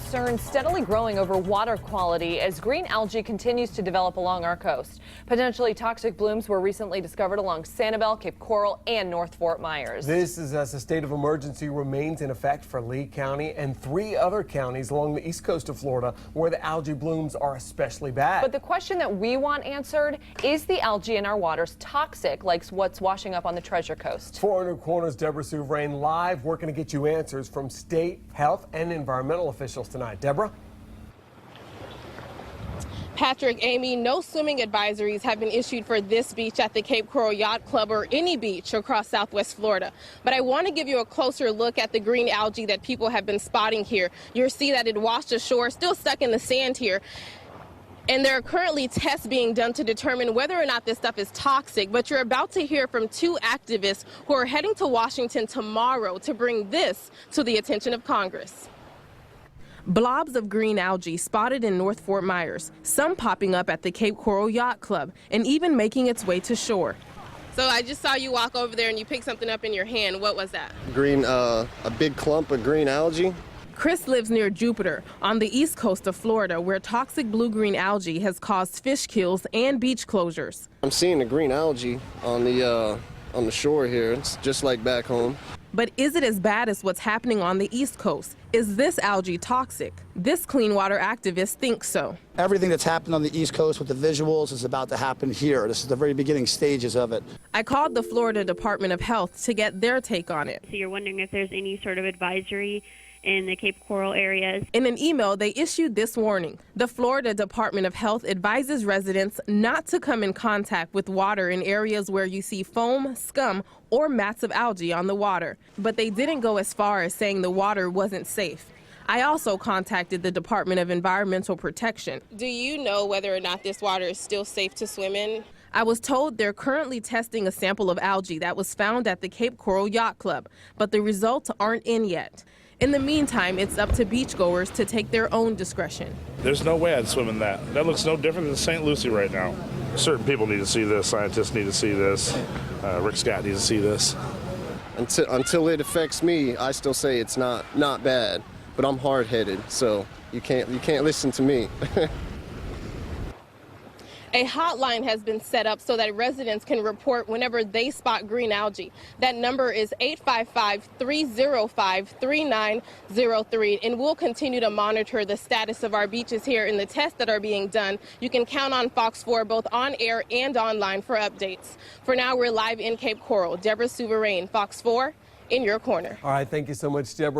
concerns steadily growing over water quality as green algae continues to develop along our coast. Potentially toxic blooms were recently discovered along Sanibel, Cape Coral, and North Fort Myers. This is as a state of emergency remains in effect for Lee County and 3 other counties along the east coast of Florida where the algae blooms are especially bad. But the question that we want answered, is the algae in our waters toxic like what's washing up on the Treasure Coast? 400 Corners' Deborah Souverain live working to get you answers from state health and environmental officials tonight. Deborah? Patrick, Amy, no swimming advisories have been issued for this beach at the Cape Coral Yacht Club or any beach across Southwest Florida. But I want to give you a closer look at the green algae that people have been spotting here. You'll see that it washed ashore, still stuck in the sand here. And there are currently tests being done to determine whether or not this stuff is toxic. But you're about to hear from 2 activists who are heading to Washington tomorrow to bring this to the attention of Congress. Blobs of green algae spotted in North Fort Myers, some popping up at the Cape Coral Yacht Club and even making its way to shore. So I just saw you walk over there and you picked something up in your hand. What was that? A big clump of green algae. Chris lives near Jupiter on the east coast of Florida, where toxic blue-green algae has caused fish kills and beach closures. I'm seeing the green algae on the shore here. It's just like back home. But is it as bad as what's happening on the East Coast? Is this algae toxic? This clean water activist thinks so. Everything that's happened on the East Coast with the visuals is about to happen here. This is the very beginning stages of it. I called the Florida Department of Health to get their take on it. So you're wondering if there's any sort of advisory in the Cape Coral areas. In an email, they issued this warning. The Florida Department of Health advises residents not to come in contact with water in areas where you see foam, scum, or mats of algae on the water. But they didn't go as far as saying the water wasn't safe. I also contacted the Department of Environmental Protection. Do you know whether or not this water is still safe to swim in? I was told they're currently testing a sample of algae that was found at the Cape Coral Yacht Club, but the results aren't in yet. In the meantime, it's up to beachgoers to take their own discretion. There's no way I'd swim in that. That looks no different than St. Lucie right now. Certain people need to see this. Scientists need to see this. Rick Scott needs to see this. Until it affects me, I still say it's not bad. But I'm hard-headed, so you can't listen to me. A hotline has been set up so that residents can report whenever they spot green algae. That number is 855-305-3903, and we'll continue to monitor the status of our beaches here and the tests that are being done. You can count on Fox 4 both on air and online for updates. For now, we're live in Cape Coral. Deborah Souverain, Fox 4, in your corner. All right, thank you so much, Deborah.